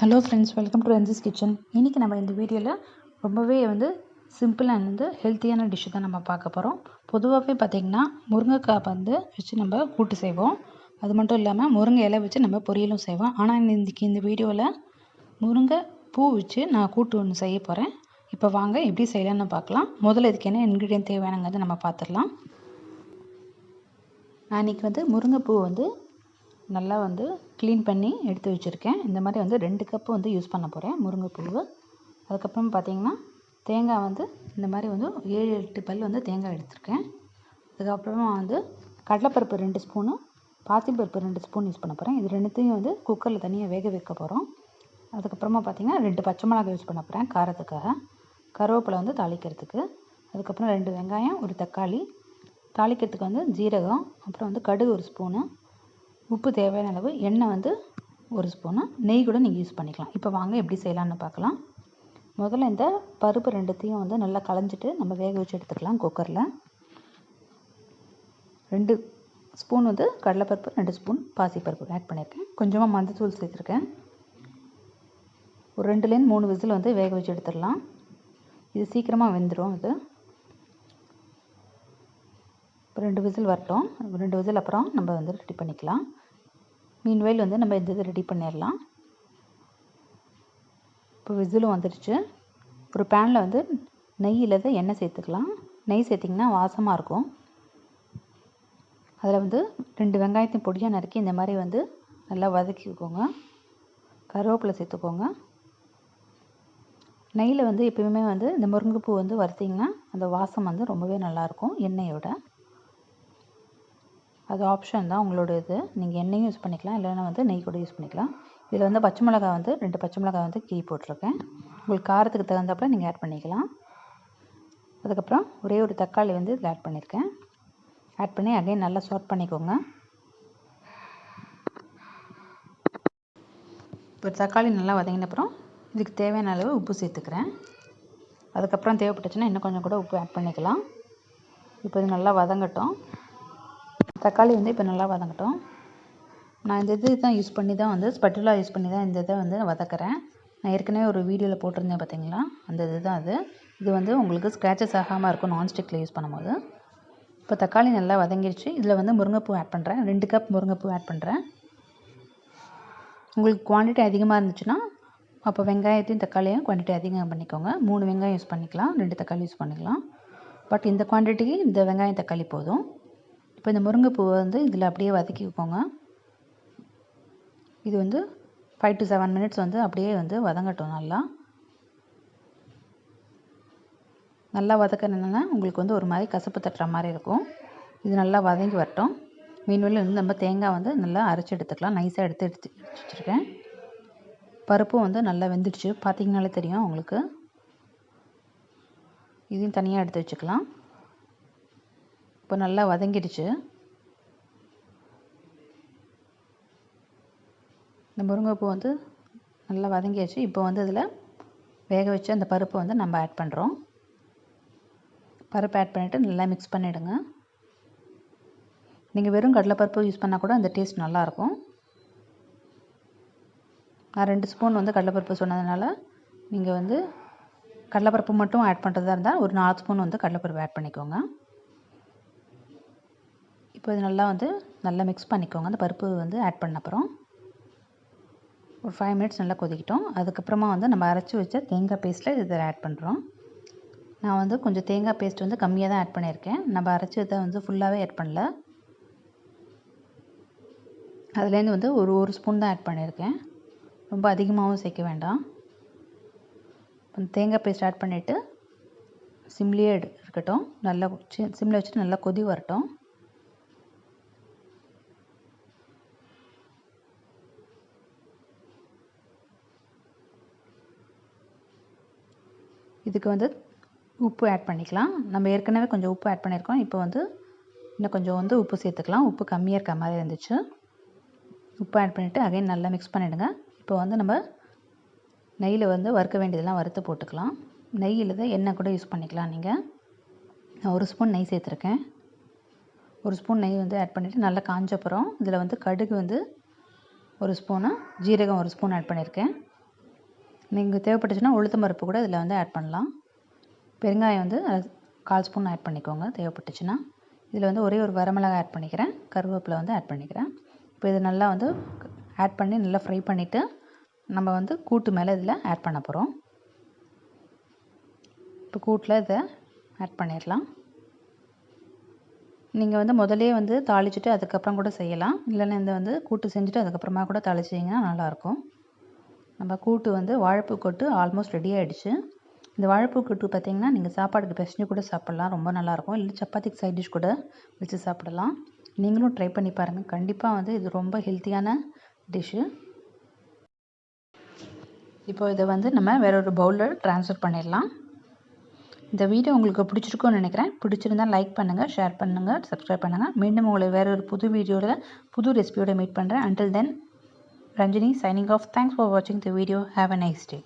Hello friends, welcome to Ranji's kitchen. இன்றைக்கி நம்ம இந்த வீடியோவில் ரொம்பவே சிம்பிள் அண்ட் ஹெல்த்தியான டிஷ்ஷு தான் நம்ம பார்க்க போகிறோம். பொதுவாகவே பார்த்திங்கன்னா முருங்கைக்காய் வச்சு நம்ம கூட்டு செய்வோம். அது மட்டும் இல்லாமல் முருங்கை இலை வச்சு நம்ம பொரியலும் செய்வோம். ஆனால் இன்றைக்கி இந்த வீடியோவில் முருங்கை பூ வச்சு நான் கூட்டு ஒன்று செய்ய போகிறேன். இப்போ வாங்க எப்படி செய்யலான்னு பார்க்கலாம். முதல்ல இதுக்கு என்ன இன்க்ரீடியன்ட் தேவையானங்கிறது நம்ம பார்த்துடலாம். நான் இன்றைக்கி முருங்கைப்பூ நல்லா க்ளீன் பண்ணி எடுத்து வச்சுருக்கேன். இந்த மாதிரி 2 கப்பு யூஸ் பண்ண போகிறேன் முருங்கைப்பூவு. அதுக்கப்புறம் பார்த்திங்கன்னா தேங்காய் இந்த மாதிரி 7-8 பல் தேங்காய் எடுத்திருக்கேன். அதுக்கப்புறமா கடலைப்பருப்பு 2 ஸ்பூனு, பாசிப்பருப்பு 2 ஸ்பூன் யூஸ் பண்ண போகிறேன். இது ரெண்டுத்தையும் குக்கரில் தனியாக வேக வைக்க போகிறோம். அதுக்கப்புறமா பார்த்திங்கன்னா 2 பச்சை மிளகாய் யூஸ் பண்ண போகிறேன் காரத்துக்காக. கருவேப்பிலை தாளிக்கிறதுக்கு. அதுக்கப்புறம் 2 வெங்காயம், 1 தக்காளி, தாளிக்கிறதுக்கு ஜீரகம், அப்புறம் கடுகு 1 ஸ்பூனு, உப்பு தேவையான அளவு, எண்ணெய் 1 ஸ்பூனு, நெய் கூட நீங்கள் யூஸ் பண்ணிக்கலாம். இப்போ வாங்க எப்படி செய்யலான்னு பார்க்கலாம். முதல்ல இந்த பருப்பு ரெண்டுத்தையும் நல்லா களைஞ்சிட்டு நம்ம வேக வச்சு எடுத்துக்கலாம். குக்கரில் 2 ஸ்பூன் கடலைப்பருப்பு, 2 ஸ்பூன் பாசிப்பருப்பு ஆட் பண்ணியிருக்கேன். கொஞ்சமாக மஞ்சத்தூள் சேர்த்துருக்கேன். ஒரு 2லேருந்து 3 விசில் வேக வச்சு எடுத்துடலாம். இது சீக்கிரமாக வெந்துடும். இது இப்போ 2 விசில் வரட்டும். 2 விசில் அப்புறம் நம்ம ரெடி பண்ணிக்கலாம். மீன்வெயில் நம்ம இந்த இது ரெடி பண்ணிடலாம். இப்போ விசிலும் வந்துடுச்சு. ஒரு பேனில் நெய் இல்லை எண்ணெய் சேர்த்துக்கலாம். நெய் சேர்த்திங்கன்னா வாசமாக இருக்கும். அதில் 2 வெங்காயத்தையும் பொடியாக நறுக்கி இந்த மாதிரி நல்லா வதக்கிக்கோங்க. கருவேப்பிலை சேர்த்துக்கோங்க. நெய்யில் எப்பயுமே இந்த முருங்கைப்பூ வறுத்திங்கன்னா அந்த வாசம் ரொம்பவே நல்லாயிருக்கும் எண்ணெயோட. அது ஆப்ஷன் தான் உங்களோட இது. நீங்கள் எண்ணெயும் யூஸ் பண்ணிக்கலாம், இல்லைன்னா நெய் கூட யூஸ் பண்ணிக்கலாம். இதில் பச்சை மிளகாய் 2 பச்சை மிளகாய் கீறி போட்டிருக்கேன். உங்களுக்கு காரத்துக்கு தகுந்தாப்புல நீங்கள் ஆட் பண்ணிக்கலாம். அதுக்கப்புறம் ஒரே ஒரு தக்காளி இதில் ஆட் பண்ணியிருக்கேன். ஆட் பண்ணி அகைன் நல்லா சாட் பண்ணிக்கோங்க. இப்போ தக்காளி நல்லா வதங்கின அப்புறம் இதுக்கு தேவையான அளவு உப்பு சேர்த்துக்கிறேன். அதுக்கப்புறம் தேவைப்பட்டுச்சுன்னா இன்னும் கொஞ்சம் கூட உப்பு ஆட் பண்ணிக்கலாம். இப்போ இது நல்லா வதங்கட்டும். தக்காளி இப்போ நல்லா வதங்கட்டும். நான் இந்த இது தான் யூஸ் பண்ணி தான் ஸ்பட்டுலா யூஸ் பண்ணி தான் இந்த இதை வதக்கிறேன். நான் ஏற்கனவே ஒரு வீடியோவில் போட்டிருந்தேன் பார்த்தீங்களா, அந்த இது தான் அது. இது உங்களுக்கு ஸ்க்ராச்சஸ் ஆகாமல் இருக்கும் நான்ஸ்டிக்கில் யூஸ் பண்ணும்போது. இப்போ தக்காளி நல்லா வதங்கிடுச்சு. இதில் முருங்கைப்பூ ஆட் பண்ணுறேன். 2 கப் முருங்கைப்பூ ஆட் பண்ணுறேன். உங்களுக்கு குவான்டிட்டி அதிகமாக இருந்துச்சுன்னா அப்போ வெங்காயத்தையும் தக்காளியும் குவான்டிட்டி அதிகம் பண்ணிக்கோங்க. 3 வெங்காயம் யூஸ் பண்ணிக்கலாம், 2 தக்காளி யூஸ் பண்ணிக்கலாம். பட் இந்த குவான்டிட்டிக்கு இந்த வெங்காயம் தக்காளி போதும். இப்போ இந்த முருங்கைப்பூவை இதில் அப்படியே வதக்கிக்கோங்க. இது 5 to 7 மினிட்ஸ் அப்படியே வதங்கட்டும். நல்லா வதக்கினா உங்களுக்கு ஒரு மாதிரி கசப்பு தட்டுற மாதிரி இருக்கும். இது நல்லா வதங்கி வரட்டும். மீன்வெளியில் நம்ம தேங்காய் நல்லா அரைச்சி எடுத்துக்கலாம். நைஸாக எடுத்து வச்சுருக்கேன். பருப்பும் நல்லா வெந்துடுச்சு, பார்த்திங்கனாலே தெரியும் உங்களுக்கு. இதையும் தனியாக எடுத்து வச்சுக்கலாம். இப்போ நல்லா வதங்கிடுச்சு. இந்த முருங்கைப்பூ நல்லா வதங்கியாச்சு. இப்போ இதில் வேக வச்சு அந்த பருப்பை நம்ம ஆட் பண்ணுறோம். பருப்பு ஆட் பண்ணிவிட்டு நல்லா மிக்ஸ் பண்ணிவிடுங்க. நீங்கள் வெறும் கடலைப்பருப்பு யூஸ் பண்ணால் கூட அந்த டேஸ்ட் நல்லாயிருக்கும். நான் 2 ஸ்பூன் கடலைப்பருப்பு சொன்னதுனால நீங்கள் கடலைப்பருப்பு மட்டும் ஆட் பண்ணுறதா இருந்தால் ஒரு 4 ஸ்பூன் கடலைப்பருப்பு ஆட் பண்ணிக்கோங்க. இப்போ இது நல்லா மிக்ஸ் பண்ணிக்கோங்க. அந்த பருப்பு ஆட் பண்ண அப்புறம் ஒரு 5 மினிட்ஸ் நல்லா கொதிக்கிட்டோம். அதுக்கப்புறமா நம்ம அரைச்சி வச்ச தேங்காய் பேஸ்ட்டில் இதில் ஆட் பண்ணுறோம். நான் கொஞ்சம் தேங்காய் பேஸ்ட் கம்மியாக தான் ஆட் பண்ணியிருக்கேன். நம்ம அரைச்சி இதை ஃபுல்லாகவே ஆட் பண்ணல. அதுலேருந்து ஒரு ஸ்பூன் தான் ஆட் பண்ணியிருக்கேன். ரொம்ப அதிகமாகவும் சேர்க்க வேண்டாம். தேங்காய் பேஸ்ட் ஆட் பண்ணிவிட்டு சிம்லேயே இருக்கட்டும். நல்லா சிம்மில் வச்சுட்டு நல்லா கொதி வரட்டும். இதுக்கு உப்பு ஆட் பண்ணிக்கலாம். நம்ம ஏற்கனவே கொஞ்சம் உப்பு ஆட் பண்ணியிருக்கோம். இப்போ இன்னும் கொஞ்சம் உப்பு சேர்த்துக்கலாம். உப்பு கம்மியாக இருக்க மாதிரி இருந்துச்சு. உப்பு ஆட் பண்ணிவிட்டு அகைன் நல்லா மிக்ஸ் பண்ணிவிடுங்க. இப்போ நம்ம நெய்யில் வறுக்க வேண்டியதெல்லாம் வறுத்து போட்டுக்கலாம். நெய்யில் தான் எண்ணெய் கூட யூஸ் பண்ணிக்கலாம் நீங்கள். நான் 1 ஸ்பூன் நெய் சேர்த்துருக்கேன். 1 ஸ்பூன் நெய் ஆட் பண்ணிவிட்டு நல்லா காஞ்ச அப்புறம் இதில் கடுகு 1 ஸ்பூனு, ஜீரகம் 1 ஸ்பூன் ஆட் பண்ணியிருக்கேன். நீங்கள் தேவைப்பட்டுச்சுன்னா உளுத்தம் பருப்பு கூட இதில் வந்து ஆட் பண்ணலாம். பெருங்காயம் வந்து 1/4 ஸ்பூன் ஆட் பண்ணிக்கோங்க தேவைப்பட்டுச்சுன்னா. இதில் வந்து ஒரே ஒரு வரமிளகாய் ஆட் பண்ணிக்கிறேன். கருவேப்பிலை வந்து ஆட் பண்ணிக்கிறேன். இப்போ இது நல்லா வந்து ஆட் பண்ணி நல்லா ஃப்ரை பண்ணிவிட்டு நம்ம வந்து கூட்டு மேலே இதில் ஆட் பண்ண போகிறோம். இப்போ கூட்டில் இதை ஆட் பண்ணிடலாம். நீங்கள் வந்து முதலே வந்து தாளிச்சிட்டு அதுக்கப்புறம் கூட செய்யலாம். இல்லைன்னா இந்த வந்து கூட்டு செஞ்சுட்டு அதுக்கப்புறமா கூட தாளிச்சிங்கன்னா நல்லாயிருக்கும். நம்ம கூட்டு வந்து வாழைப்பூ கூட்டு ஆல்மோஸ்ட் ரெடி ஆகிடுச்சு. இந்த வாழைப்பூ கூட்டு பார்த்திங்கன்னா நீங்கள் சாப்பாடுக்கு பிசைஞ்சு கூட சாப்பிட்லாம், ரொம்ப நல்லாயிருக்கும். இல்லை சப்பாத்திக்கு சைட் டிஷ் கூட வச்சு சாப்பிடலாம். நீங்களும் ட்ரை பண்ணி பாருங்கள். கண்டிப்பாக வந்து இது ரொம்ப ஹெல்த்தியான டிஷ்ஷு. இப்போ இதை வந்து நம்ம வேற ஒரு பவுலில் ட்ரான்ஸ்ஃபர் பண்ணிடலாம். இந்த வீடியோ உங்களுக்கு பிடிச்சிருக்கும்னு நினைக்கிறேன். பிடிச்சிருந்தால் லைக் பண்ணுங்கள், ஷேர் பண்ணுங்கள், சப்ஸ்கிரைப் பண்ணுங்கள். மீண்டும் உங்களை வேற ஒரு புது வீடியோவில் புது ரெசிபியோட மீட் பண்ணுறேன். Until then, Ranjini signing off. Thanks for watching the video. Have a nice day.